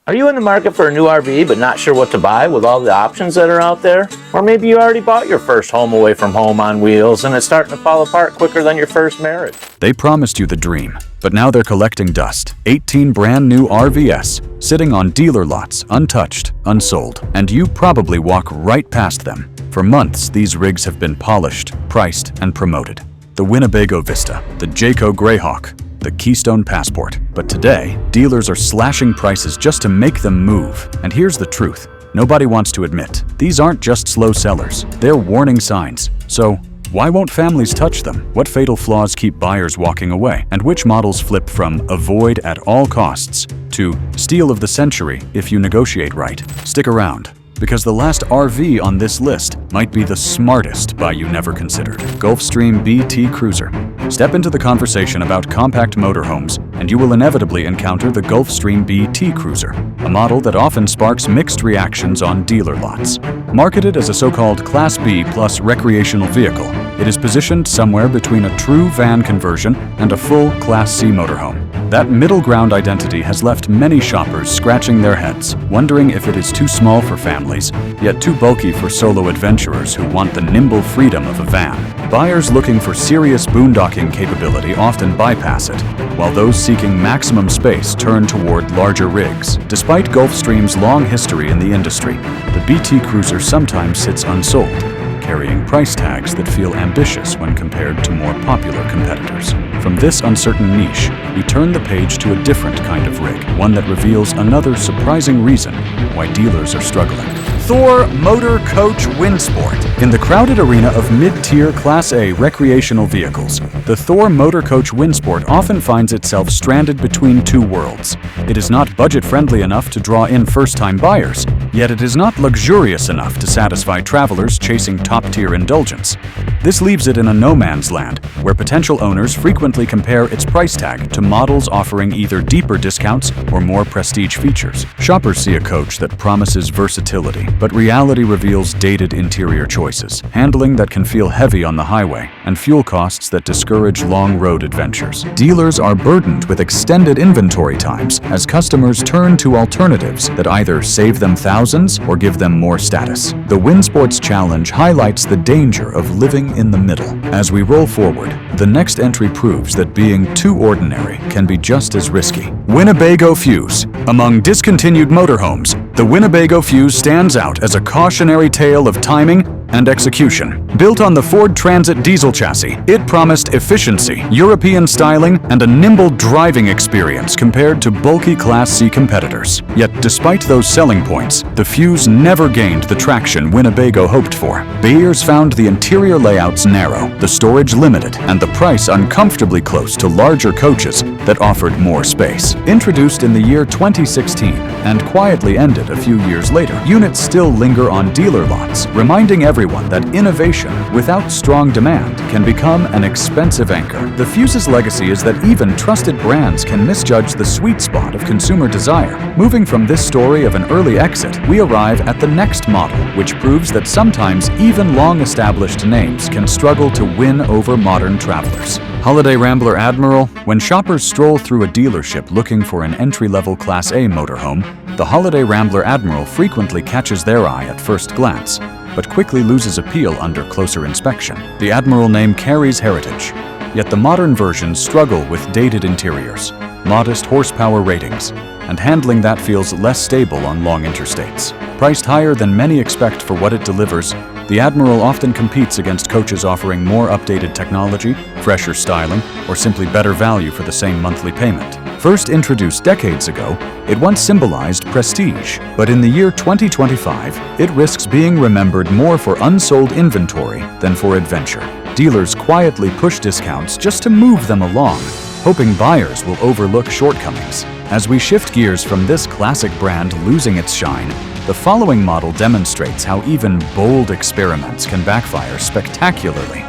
Are you in the market for a new RV but not sure what to buy with all the options that are out there? Or maybe you already bought your first home away from home on wheels and it's starting to fall apart quicker than your first marriage. They promised you the dream, but now they're collecting dust. 18 brand new RVs sitting on dealer lots, untouched, unsold, and you probably walk right past them. For months, these rigs have been polished, priced, and promoted. The Winnebago Vista, the Jayco Greyhawk, the Keystone Passport. But today, dealers are slashing prices just to make them move. And here's the truth. Nobody wants to admit. These aren't just slow sellers. They're warning signs. So, why won't families touch them? What fatal flaws keep buyers walking away? And which models flip from avoid at all costs to steal of the century if you negotiate right? Stick around, because the last RV on this list might be the smartest buy you never considered. Gulfstream BT Cruiser. Step into the conversation about compact motorhomes, and you will inevitably encounter the Gulfstream BT Cruiser, a model that often sparks mixed reactions on dealer lots. Marketed as a so-called Class B plus recreational vehicle, it is positioned somewhere between a true van conversion and a full Class C motorhome. That middle ground identity has left many shoppers scratching their heads, wondering if it is too small for families, yet too bulky for solo adventurers who want the nimble freedom of a van. Buyers looking for serious boondocking capability often bypass it, while those seeking maximum space turn toward larger rigs. Despite Gulfstream's long history in the industry, the BT Cruiser sometimes sits unsold, carrying price tags that feel ambitious when compared to more popular competitors. From this uncertain niche, we turn the page to a different kind of rig, one that reveals another surprising reason why dealers are struggling. Thor Motor Coach Windsport. In the crowded arena of mid-tier Class A recreational vehicles, the Thor Motor Coach Windsport often finds itself stranded between two worlds. It is not budget-friendly enough to draw in first-time buyers, yet it is not luxurious enough to satisfy travelers chasing top-tier indulgence. This leaves it in a no-man's land, where potential owners frequently compare its price tag to models offering either deeper discounts or more prestige features. Shoppers see a coach that promises versatility, but reality reveals dated interior choices, handling that can feel heavy on the highway, and fuel costs that discourage long road adventures. Dealers are burdened with extended inventory times as customers turn to alternatives that either save them thousands or give them more status. The Windsport's challenge highlights the danger of living in the middle. As we roll forward, the next entry proves that being too ordinary can be just as risky. Winnebago Fuse. Among discontinued motorhomes, the Winnebago Fuse stands out as a cautionary tale of timing and execution. Built on the Ford Transit diesel chassis, it promised efficiency, European styling, and a nimble driving experience compared to bulky Class C competitors. Yet despite those selling points, the Fuse never gained the traction Winnebago hoped for. Buyers found the interior layouts narrow, the storage limited, and the price uncomfortably close to larger coaches that offered more space. Introduced in the year 2016 and quietly ended a few years later, units still linger on dealer lots, reminding everyone that innovation without strong demand can become an expensive anchor. The Fuse's legacy is that even trusted brands can misjudge the sweet spot of consumer desire. Moving from this story of an early exit, we arrive at the next model, which proves that sometimes even long-established names can struggle to win over modern travelers. Holiday Rambler Admiral. When shoppers stroll through a dealership looking for an entry-level Class A motorhome, the Holiday Rambler Admiral frequently catches their eye at first glance, but quickly loses appeal under closer inspection. The Admiral name carries heritage, yet the modern versions struggle with dated interiors, modest horsepower ratings, and handling that feels less stable on long interstates. Priced higher than many expect for what it delivers, the Admiral often competes against coaches offering more updated technology, fresher styling, or simply better value for the same monthly payment. First introduced decades ago, it once symbolized prestige, but in the year 2025, it risks being remembered more for unsold inventory than for adventure. Dealers quietly push discounts just to move them along, hoping buyers will overlook shortcomings. As we shift gears from this classic brand losing its shine, the following model demonstrates how even bold experiments can backfire spectacularly.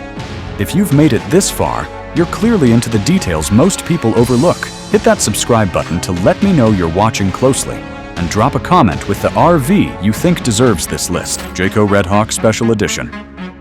If you've made it this far, you're clearly into the details most people overlook. Hit that subscribe button to let me know you're watching closely, and drop a comment with the RV you think deserves this list. Jayco Greyhawk Special Edition.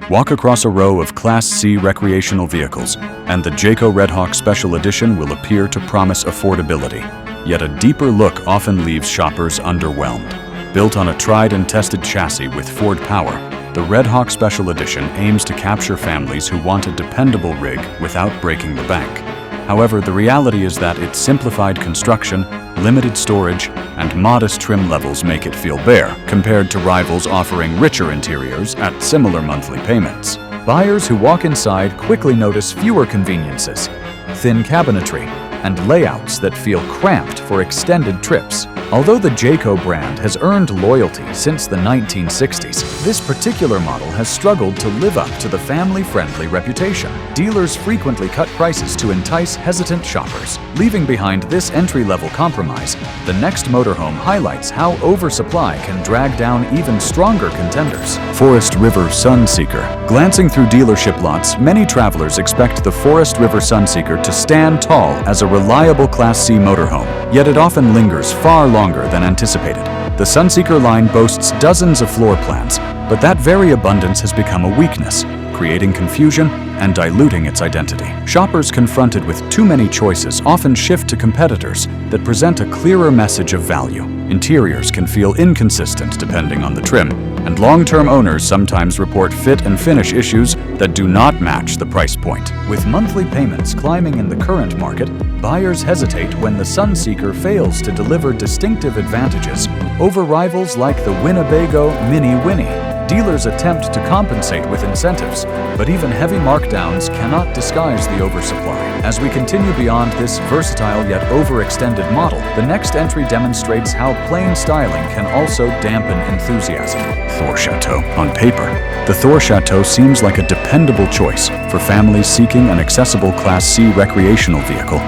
Walk across a row of Class C recreational vehicles, and the Jayco Greyhawk Special Edition will appear to promise affordability. yet a deeper look often leaves shoppers underwhelmed. Built on a tried and tested chassis with Ford power, the Redhawk Special Edition aims to capture families who want a dependable rig without breaking the bank. However, the reality is that its simplified construction, limited storage, and modest trim levels make it feel bare, compared to rivals offering richer interiors at similar monthly payments. Buyers who walk inside quickly notice fewer conveniences, thin cabinetry, and layouts that feel cramped for extended trips. Although the Jayco brand has earned loyalty since the 1960s, this particular model has struggled to live up to the family-friendly reputation. Dealers frequently cut prices to entice hesitant shoppers. Leaving behind this entry-level compromise, the next motorhome highlights how oversupply can drag down even stronger contenders. Forest River Sunseeker. Glancing through dealership lots, many travelers expect the Forest River Sunseeker to stand tall as a reliable Class C motorhome, yet it often lingers far longer than anticipated. The Sunseeker line boasts dozens of floor plans, but that very abundance has become a weakness, creating confusion and diluting its identity. Shoppers confronted with too many choices often shift to competitors that present a clearer message of value. Interiors can feel inconsistent depending on the trim, and long-term owners sometimes report fit and finish issues that do not match the price point. With monthly payments climbing in the current market, buyers hesitate when the Sunseeker fails to deliver distinctive advantages over rivals like the Winnebago Mini Winnie. Dealers attempt to compensate with incentives, but even heavy markdowns cannot disguise the oversupply. As we continue beyond this versatile yet overextended model, the next entry demonstrates how plain styling can also dampen enthusiasm. Thor Chateau. On paper, the Thor Chateau seems like a dependable choice for families seeking an accessible Class C recreational vehicle,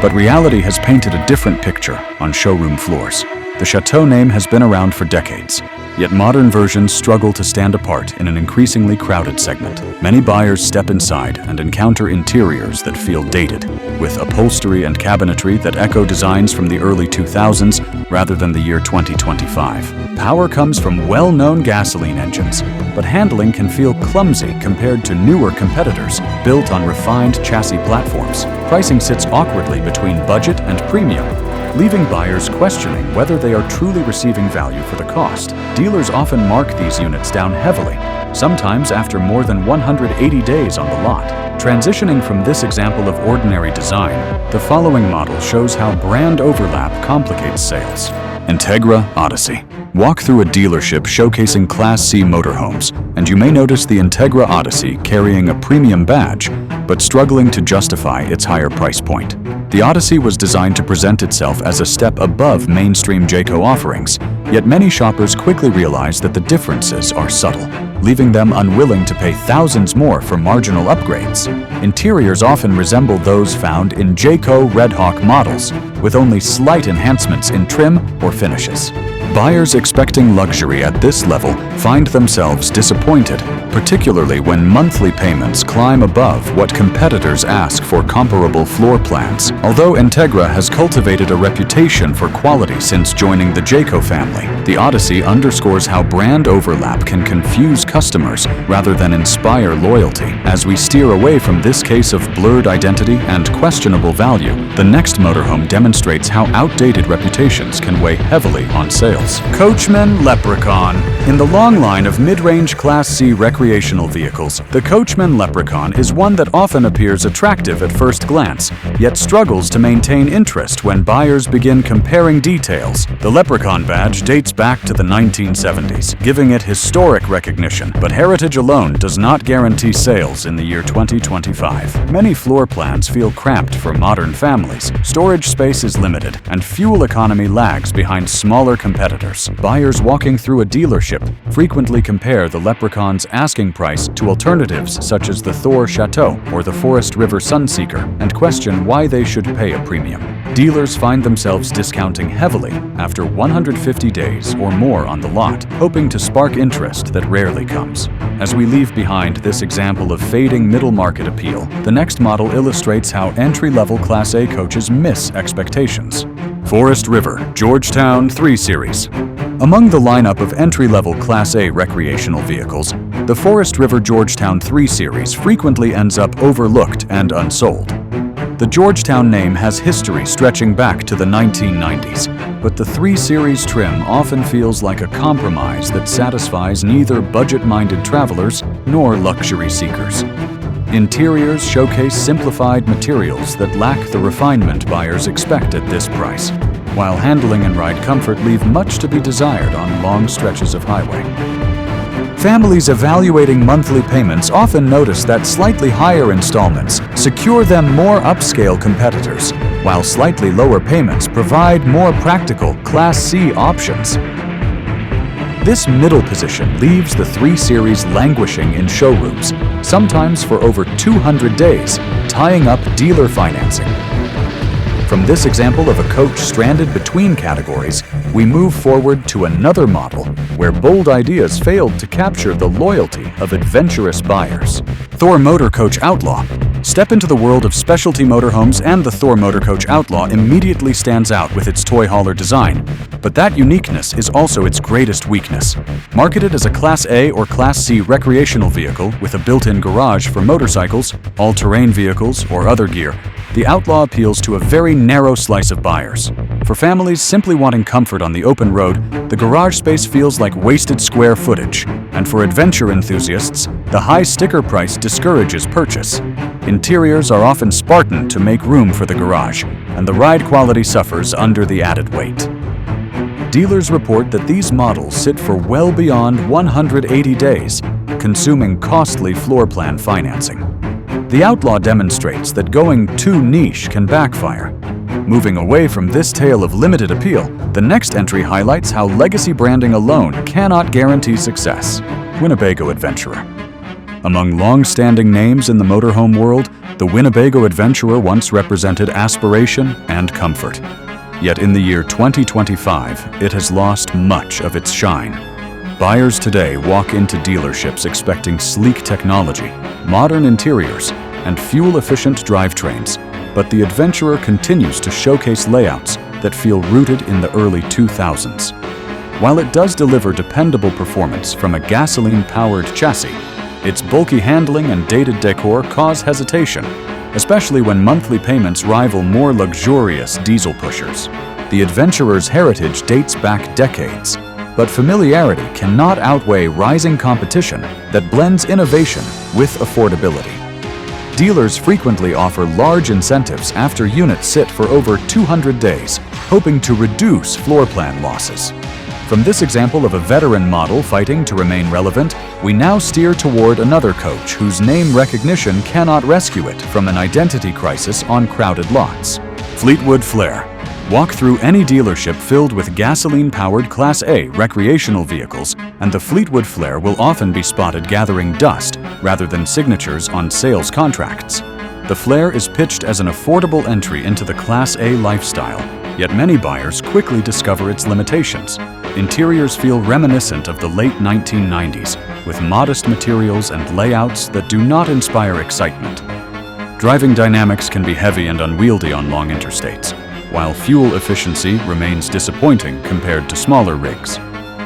but reality has painted a different picture on showroom floors. The Chateau name has been around for decades, yet modern versions struggle to stand apart in an increasingly crowded segment. Many buyers step inside and encounter interiors that feel dated, with upholstery and cabinetry that echo designs from the early 2000s rather than the year 2025. Power comes from well-known gasoline engines, but handling can feel clumsy compared to newer competitors built on refined chassis platforms. Pricing sits awkwardly between budget and premium, leaving buyers questioning whether they are truly receiving value for the cost. Dealers often mark these units down heavily, sometimes after more than 180 days on the lot. Transitioning from this example of ordinary design, the following model shows how brand overlap complicates sales. Integra Odyssey. Walk through a dealership showcasing Class C motorhomes, and you may notice the Integra Odyssey carrying a premium badge, but struggling to justify its higher price point. The Odyssey was designed to present itself as a step above mainstream Jayco offerings, yet many shoppers quickly realize that the differences are subtle, leaving them unwilling to pay thousands more for marginal upgrades. Interiors often resemble those found in Jayco Redhawk models, with only slight enhancements in trim or finishes. Buyers expecting luxury at this level find themselves disappointed, particularly when monthly payments climb above what competitors ask for comparable floor plans. Although Integra has cultivated a reputation for quality since joining the Jayco family, the Odyssey underscores how brand overlap can confuse customers rather than inspire loyalty. As we steer away from this case of blurred identity and questionable value, the next motorhome demonstrates how outdated reputations can weigh heavily on sales. Coachman Leprechaun. In the long line of mid-range Class C recreational vehicles, the Coachman Leprechaun is one that often appears attractive at first glance, yet struggles to maintain interest when buyers begin comparing details. The Leprechaun badge dates back to the 1970s, giving it historic recognition, but heritage alone does not guarantee sales in the year 2025. Many floor plans feel cramped for modern families, storage space is limited, and fuel economy lags behind smaller competitors. Buyers walking through a dealership frequently compare the Leprechaun's asking price to alternatives such as the Thor Chateau or the Forest River Sunseeker and question why they should pay a premium. Dealers find themselves discounting heavily after 150 days or more on the lot, hoping to spark interest that rarely comes. As we leave behind this example of fading middle market appeal, the next model illustrates how entry-level Class A coaches miss expectations. Forest River Georgetown 3 Series. Among the lineup of entry-level Class A recreational vehicles, the Forest River Georgetown 3 Series frequently ends up overlooked and unsold. The Georgetown name has history stretching back to the 1990s, but the 3 Series trim often feels like a compromise that satisfies neither budget-minded travelers nor luxury seekers. Interiors showcase simplified materials that lack the refinement buyers expect at this price, while handling and ride comfort leave much to be desired on long stretches of highway. Families evaluating monthly payments often notice that slightly higher installments secure them more upscale competitors, while slightly lower payments provide more practical Class C options. This middle position leaves the 3 Series languishing in showrooms, sometimes for over 200 days, tying up dealer financing. From this example of a coach stranded between categories, we move forward to another model where bold ideas failed to capture the loyalty of adventurous buyers. Thor Motor Coach Outlaw. Step into the world of specialty motorhomes and the Thor Motor Coach Outlaw immediately stands out with its toy hauler design. But that uniqueness is also its greatest weakness. Marketed as a Class A or Class C recreational vehicle with a built-in garage for motorcycles, all-terrain vehicles, or other gear, the Outlaw appeals to a very narrow slice of buyers. For families simply wanting comfort on the open road, the garage space feels like wasted square footage. And for adventure enthusiasts, the high sticker price discourages purchase. Interiors are often Spartan to make room for the garage, and the ride quality suffers under the added weight. Dealers report that these models sit for well beyond 180 days, consuming costly floor plan financing. The Outlaw demonstrates that going too niche can backfire. Moving away from this tale of limited appeal, the next entry highlights how legacy branding alone cannot guarantee success. Winnebago Adventurer. Among long-standing names in the motorhome world, the Winnebago Adventurer once represented aspiration and comfort. Yet in the year 2025, it has lost much of its shine. Buyers today walk into dealerships expecting sleek technology, modern interiors, and fuel-efficient drivetrains, but the Adventurer continues to showcase layouts that feel rooted in the early 2000s. While it does deliver dependable performance from a gasoline-powered chassis, its bulky handling and dated decor cause hesitation, especially when monthly payments rival more luxurious diesel pushers. The Adventurer's heritage dates back decades, but familiarity cannot outweigh rising competition that blends innovation with affordability. Dealers frequently offer large incentives after units sit for over 200 days, hoping to reduce floor plan losses. From this example of a veteran model fighting to remain relevant, we now steer toward another coach whose name recognition cannot rescue it from an identity crisis on crowded lots. Fleetwood Flair. Walk through any dealership filled with gasoline-powered Class A recreational vehicles, and the Fleetwood Flair will often be spotted gathering dust rather than signatures on sales contracts. The Flair is pitched as an affordable entry into the Class A lifestyle, yet many buyers quickly discover its limitations. Interiors feel reminiscent of the late 1990s, with modest materials and layouts that do not inspire excitement. Driving dynamics can be heavy and unwieldy on long interstates, while fuel efficiency remains disappointing compared to smaller rigs.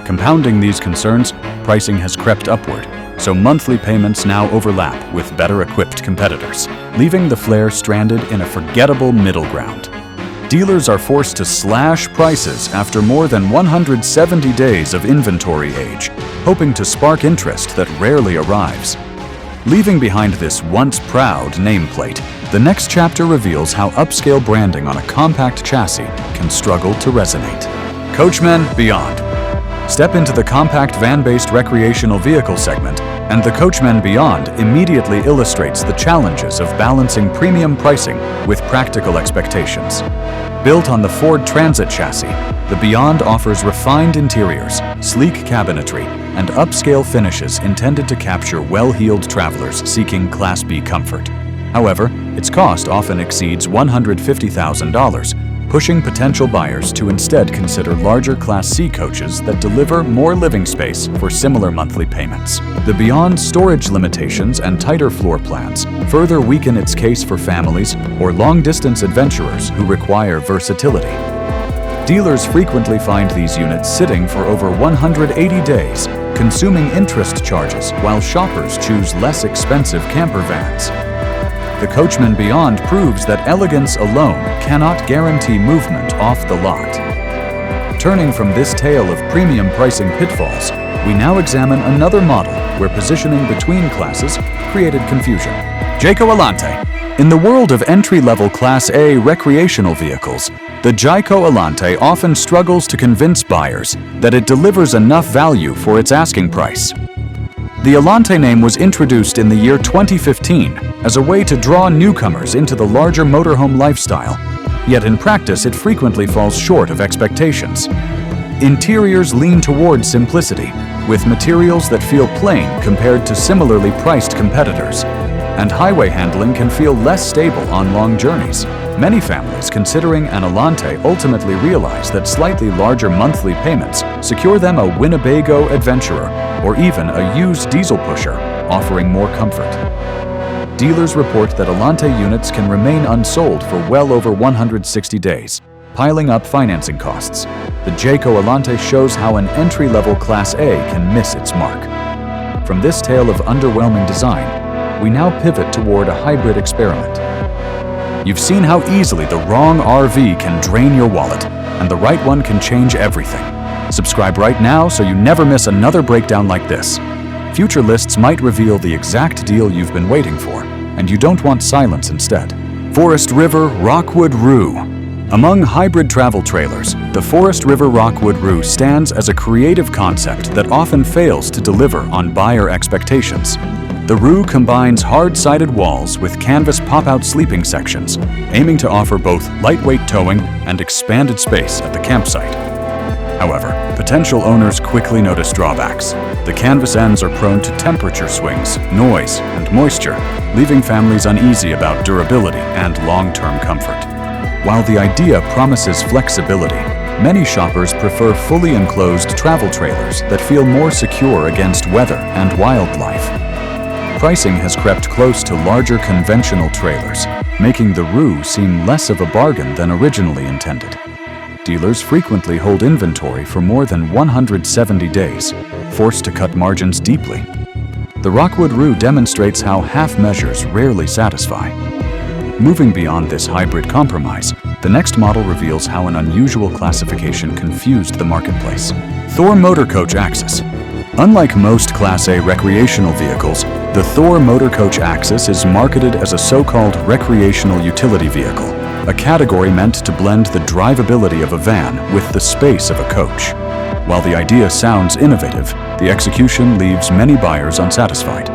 Compounding these concerns, pricing has crept upward, so monthly payments now overlap with better-equipped competitors, leaving the Flair stranded in a forgettable middle ground. Dealers are forced to slash prices after more than 170 days of inventory age, hoping to spark interest that rarely arrives. Leaving behind this once proud nameplate, the next chapter reveals how upscale branding on a compact chassis can struggle to resonate. Coachmen Beyond. Step into the compact van-based recreational vehicle segment, and the Coachmen Beyond immediately illustrates the challenges of balancing premium pricing with practical expectations. Built on the Ford Transit chassis, the Beyond offers refined interiors, sleek cabinetry, and upscale finishes intended to capture well-heeled travelers seeking Class B comfort. However, its cost often exceeds $150,000, pushing potential buyers to instead consider larger Class C coaches that deliver more living space for similar monthly payments. The Beyond storage limitations and tighter floor plans further weaken its case for families or long-distance adventurers who require versatility. Dealers frequently find these units sitting for over 180 days, consuming interest charges while shoppers choose less expensive camper vans. The Coachman Beyond proves that elegance alone cannot guarantee movement off the lot. Turning from this tale of premium pricing pitfalls, we now examine another model where positioning between classes created confusion. Jayco Elante. In the world of entry-level Class A recreational vehicles, the Jayco Elante often struggles to convince buyers that it delivers enough value for its asking price. The Elante name was introduced in the year 2015 as a way to draw newcomers into the larger motorhome lifestyle, yet in practice it frequently falls short of expectations. Interiors lean toward simplicity, with materials that feel plain compared to similarly priced competitors, and highway handling can feel less stable on long journeys. Many families considering an Elante ultimately realize that slightly larger monthly payments secure them a Winnebago Adventurer or even a used diesel pusher, offering more comfort. Dealers report that Elante units can remain unsold for well over 160 days, piling up financing costs. The Jayco Elante shows how an entry-level Class A can miss its mark. From this tale of underwhelming design, we now pivot toward a hybrid experiment. You've seen how easily the wrong RV can drain your wallet, and the right one can change everything. Subscribe right now so you never miss another breakdown like this. Future lists might reveal the exact deal you've been waiting for, and you don't want silence instead. Forest River Rockwood Roo. Among hybrid travel trailers, the Forest River Rockwood Roo stands as a creative concept that often fails to deliver on buyer expectations. The Roo combines hard-sided walls with canvas pop-out sleeping sections, aiming to offer both lightweight towing and expanded space at the campsite. However, potential owners quickly notice drawbacks. The canvas ends are prone to temperature swings, noise, and moisture, leaving families uneasy about durability and long-term comfort. While the idea promises flexibility, many shoppers prefer fully enclosed travel trailers that feel more secure against weather and wildlife. Pricing has crept close to larger conventional trailers, making the Roo seem less of a bargain than originally intended. Dealers frequently hold inventory for more than 170 days, forced to cut margins deeply. The Rockwood Roo demonstrates how half measures rarely satisfy. Moving beyond this hybrid compromise, the next model reveals how an unusual classification confused the marketplace. Thor Motor Coach Axis. Unlike most Class A recreational vehicles, the Thor Motor Coach Axis is marketed as a so-called recreational utility vehicle, a category meant to blend the drivability of a van with the space of a coach. While the idea sounds innovative, the execution leaves many buyers unsatisfied.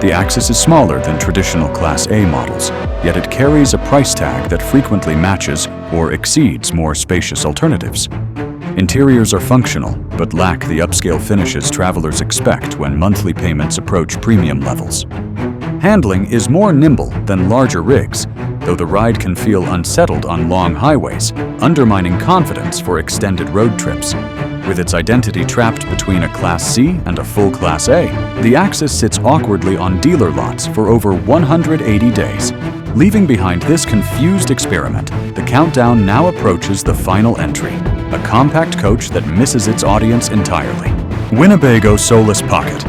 The Axis is smaller than traditional Class A models, yet it carries a price tag that frequently matches or exceeds more spacious alternatives. Interiors are functional, but lack the upscale finishes travelers expect when monthly payments approach premium levels. Handling is more nimble than larger rigs, though the ride can feel unsettled on long highways, undermining confidence for extended road trips. With its identity trapped between a Class C and a full Class A, the Axis sits awkwardly on dealer lots for over 180 days. Leaving behind this confused experiment, the countdown now approaches the final entry, a compact coach that misses its audience entirely. Winnebago Solis Pocket.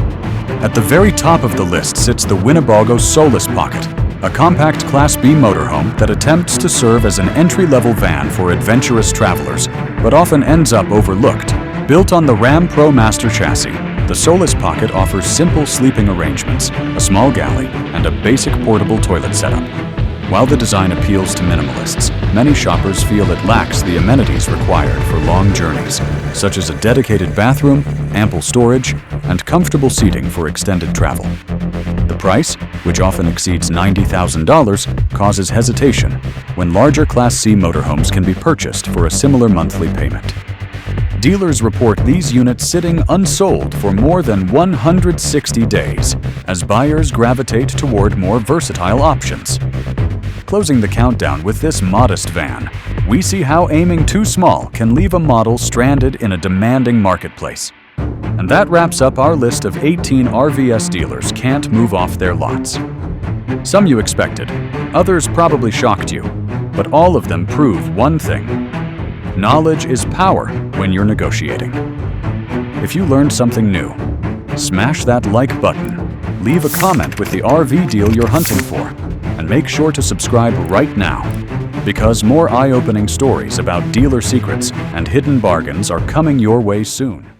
At the very top of the list sits the Winnebago Solis Pocket, a compact Class B motorhome that attempts to serve as an entry-level van for adventurous travelers, but often ends up overlooked. Built on the Ram Pro Master chassis, the Solis Pocket offers simple sleeping arrangements, a small galley, and a basic portable toilet setup. While the design appeals to minimalists, many shoppers feel it lacks the amenities required for long journeys, such as a dedicated bathroom, ample storage, and comfortable seating for extended travel. The price, which often exceeds $90,000, causes hesitation when larger Class C motorhomes can be purchased for a similar monthly payment. Dealers report these units sitting unsold for more than 160 days as buyers gravitate toward more versatile options. Closing the countdown with this modest van, we see how aiming too small can leave a model stranded in a demanding marketplace. And that wraps up our list of 18 RVS dealers can't move off their lots. Some you expected, others probably shocked you, but all of them prove one thing. Knowledge is power when you're negotiating. If you learned something new, smash that like button, leave a comment with the RV deal you're hunting for, and make sure to subscribe right now, because more eye-opening stories about dealer secrets and hidden bargains are coming your way soon.